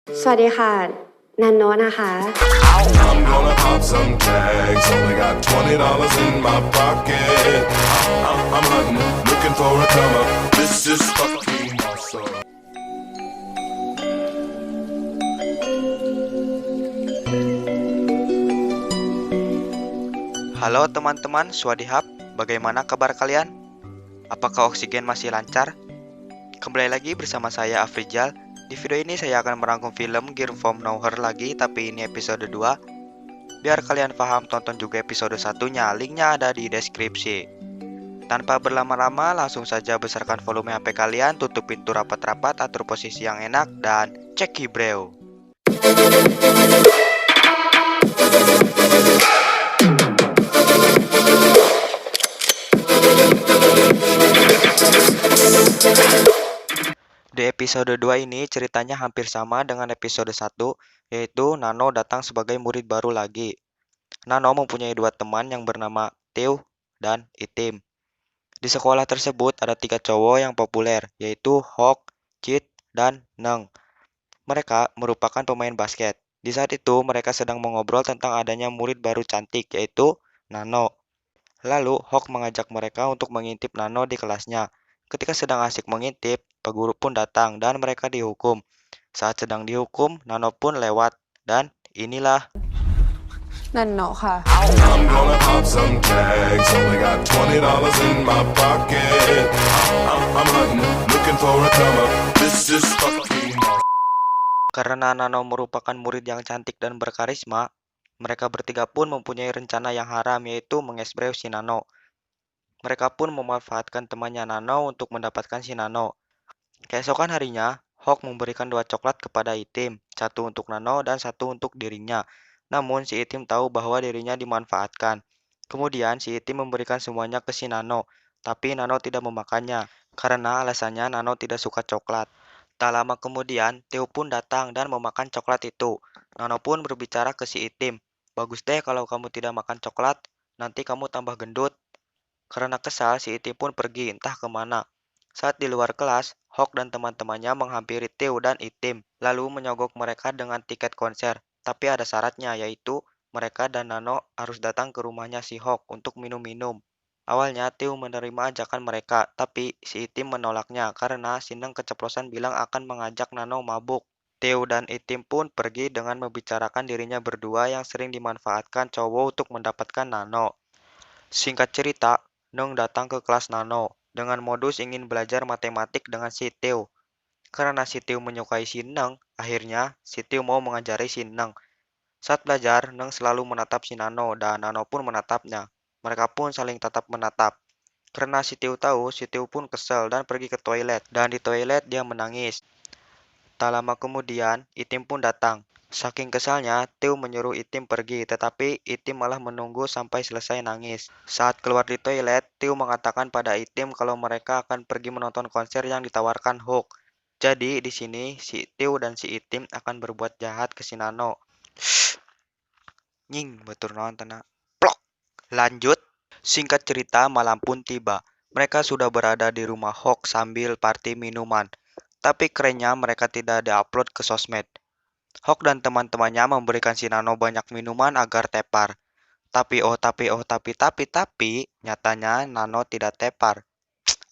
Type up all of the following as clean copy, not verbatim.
สวัสดีค่ะนันโนนะคะ I'm gonna pop some tags. Only got $20 in my pocket. I'm hunting, looking for a come up. This is fucking awesome. Halo teman-teman, Swadihap. Bagaimana kabar kalian? Apakah oksigen masih lancar? Kembali lagi bersama saya Afrizal. Di video ini saya akan merangkum film Gear from Nowhere lagi, tapi ini episode 2. Biar kalian paham, tonton juga episode satunya. Linknya ada di deskripsi. Tanpa berlama-lama, langsung saja besarkan volume HP kalian, tutup pintu rapat-rapat, atur posisi yang enak, dan cek hibreo. Di episode 2 ini ceritanya hampir sama dengan episode 1, yaitu Nano datang sebagai murid baru lagi. Nano mempunyai dua teman yang bernama Theo dan Itim. Di sekolah tersebut ada 3 cowok yang populer, yaitu Hawk, Chit, dan Neng. Mereka merupakan pemain basket. Di saat itu mereka sedang mengobrol tentang adanya murid baru cantik, yaitu Nano. Lalu Hawk mengajak mereka untuk mengintip Nano di kelasnya. Ketika sedang asik mengintip, Pak Guru pun datang dan mereka dihukum. Saat sedang dihukum, Nano pun lewat dan inilah นันโนะค่ะ I'm gonna pop some tags. Only got $20 in my pocket. I'm hunting, looking for a come up. This is fucking awesome. karena Nano merupakan murid yang cantik dan berkarisma, mereka bertiga pun mempunyai rencana yang haram, yaitu mengesbreu si Nano. Mereka pun memanfaatkan temannya Nano untuk mendapatkan si Nano. Keesokan harinya, Hawk memberikan 2 coklat kepada Itim, satu untuk Nano dan satu untuk dirinya. Namun si Itim tahu bahwa dirinya dimanfaatkan. Kemudian si Itim memberikan semuanya ke si Nano, tapi Nano tidak memakannya, karena alasannya Nano tidak suka coklat. Tak lama kemudian, Theo pun datang dan memakan coklat itu. Nano pun berbicara ke si Itim, "Bagus deh kalau kamu tidak makan coklat, nanti kamu tambah gendut." Karena kesal, si Itim pun pergi entah kemana. Saat di luar kelas, Hawk dan teman-temannya menghampiri Theo dan Itim, lalu menyogok mereka dengan tiket konser. Tapi ada syaratnya, yaitu mereka dan Nano harus datang ke rumahnya si Hawk untuk minum-minum. Awalnya Theo menerima ajakan mereka, tapi si Itim menolaknya karena Sineng keceplosan bilang akan mengajak Nano mabuk. Theo dan Itim pun pergi dengan membicarakan dirinya berdua yang sering dimanfaatkan cowok untuk mendapatkan Nano. Singkat cerita, Neng datang ke kelas Nano dengan modus ingin belajar matematik dengan si Theo. Karena si Theo menyukai si Neng, akhirnya si Theo mau mengajari si Neng. Saat belajar, Neng selalu menatap si Nano dan Nano pun menatapnya. Mereka pun saling tatap menatap. Karena si Theo tahu, si Theo pun kesal dan pergi ke toilet. Dan di toilet dia menangis. Tak lama kemudian, Itim pun datang. Saking kesalnya, Theo menyuruh Itim pergi, tetapi Itim malah menunggu sampai selesai nangis. Saat keluar di toilet, Theo mengatakan pada Itim kalau mereka akan pergi menonton konser yang ditawarkan Hawk. Jadi, di sini si Theo dan si Itim akan berbuat jahat ke si Nano. Nying, betul nonton. Plok. Lanjut. Singkat cerita, malam pun tiba. Mereka sudah berada di rumah Hawk sambil party minuman. Tapi kerennya mereka tidak ada-upload ke sosmed. Hawk dan teman-temannya memberikan si Nano banyak minuman agar tepar. Tapi, nyatanya Nano tidak tepar.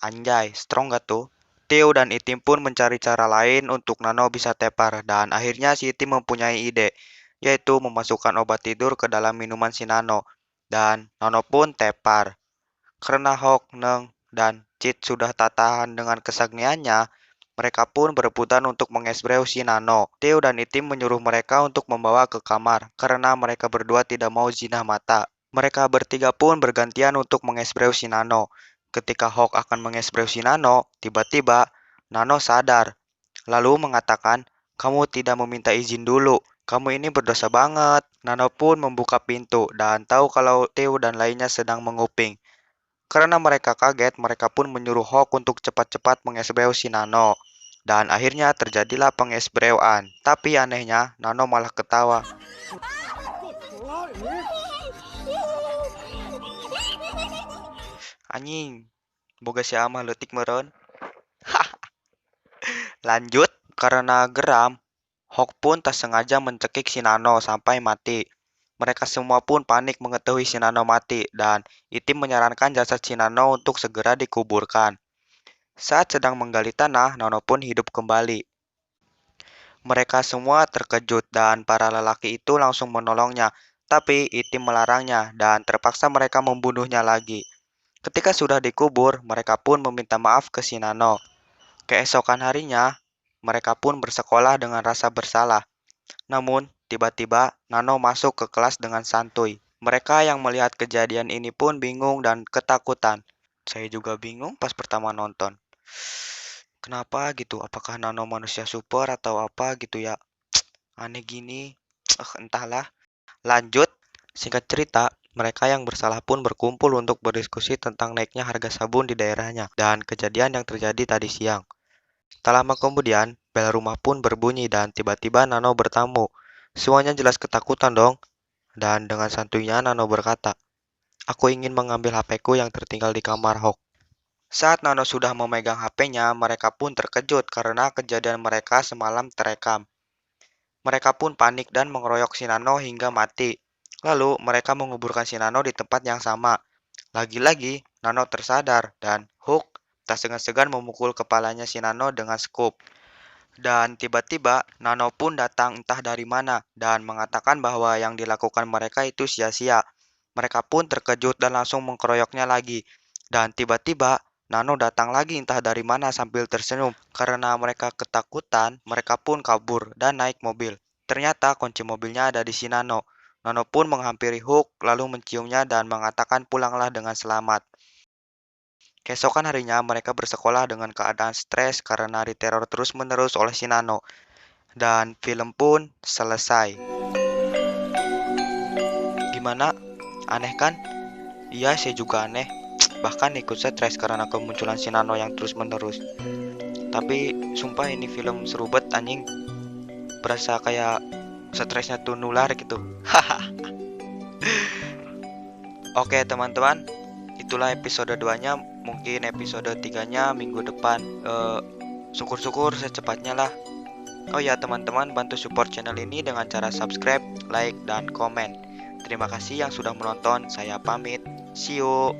Anjay, strong gak tuh? Theo dan Itim pun mencari cara lain untuk Nano bisa tepar. Dan akhirnya si Itim mempunyai ide, yaitu memasukkan obat tidur ke dalam minuman si Nano. Dan Nano pun tepar. Karena Hawk, Neng, dan Chit sudah tak tahan dengan kesagniannya, mereka pun berebutan untuk mengesbreu si Nano. Theo dan Itim menyuruh mereka untuk membawa ke kamar, karena mereka berdua tidak mau zina mata. Mereka bertiga pun bergantian untuk mengesbreu si Nano. Ketika Hawk akan mengesbreu si Nano, tiba-tiba Nano sadar, lalu mengatakan, "Kamu tidak meminta izin dulu. Kamu ini berdosa banget." Nano pun membuka pintu dan tahu kalau Theo dan lainnya sedang menguping. Karena mereka kaget, mereka pun menyuruh Hawk untuk cepat-cepat mengesbreu si Nano. Dan akhirnya terjadilah pengesbreuan. Tapi anehnya, Nano malah ketawa. Anjing, boga si amah leutik meureun. Lanjut, karena geram, Hawk pun tak sengaja mencekik si Nano sampai mati. Mereka semua pun panik mengetahui si Nano mati dan Itim menyarankan jasad si Nano untuk segera dikuburkan. Saat sedang menggali tanah, Nano pun hidup kembali. Mereka semua terkejut dan para lelaki itu langsung menolongnya, tapi Itim melarangnya dan terpaksa mereka membunuhnya lagi. Ketika sudah dikubur, mereka pun meminta maaf ke si Nano. Keesokan harinya, mereka pun bersekolah dengan rasa bersalah. Namun, tiba-tiba Nano masuk ke kelas dengan santuy. Mereka yang melihat kejadian ini pun bingung dan ketakutan. Saya juga bingung pas pertama nonton. Kenapa gitu? Apakah Nano manusia super atau apa gitu ya? Aneh gini. Entahlah. Lanjut, singkat cerita, mereka yang bersalah pun berkumpul untuk berdiskusi tentang naiknya harga sabun di daerahnya dan kejadian yang terjadi tadi siang. Tak lama kemudian, bel rumah pun berbunyi dan tiba-tiba Nano bertamu. Semuanya jelas ketakutan dong. Dan dengan santuinya Nano berkata, "Aku ingin mengambil HP-ku yang tertinggal di kamar Hawk." Saat Nano sudah memegang HP-nya, mereka pun terkejut karena kejadian mereka semalam terekam. Mereka pun panik dan mengeroyok si Nano hingga mati. Lalu mereka menguburkan si Nano di tempat yang sama. Lagi-lagi, Nano tersadar dan Hook tak segan-segan memukul kepalanya si Nano dengan skup. Dan tiba-tiba Nano pun datang entah dari mana dan mengatakan bahwa yang dilakukan mereka itu sia-sia. Mereka pun terkejut dan langsung mengkeroyoknya lagi. Dan tiba-tiba Nano datang lagi entah dari mana sambil tersenyum. Karena mereka ketakutan, mereka pun kabur dan naik mobil. Ternyata kunci mobilnya ada di si Nano. Nano pun menghampiri Hook lalu menciumnya dan mengatakan pulanglah dengan selamat. Keesokan harinya mereka bersekolah dengan keadaan stres karena diteror terus-menerus oleh si Nano. Dan film pun selesai. Gimana? Aneh kan? Iya, saya juga aneh. Bahkan ikut stres karena kemunculan si Nano yang terus-menerus. Tapi sumpah ini film seru banget anjing. Berasa kayak stresnya tuh nular gitu. Oke teman-teman, itulah episode 2-nya. Mungkin episode 3-nya minggu depan. Syukur-syukur secepatnya lah. Oh ya teman-teman, bantu support channel ini dengan cara subscribe, like, dan komen. Terima kasih yang sudah menonton. Saya pamit. See you.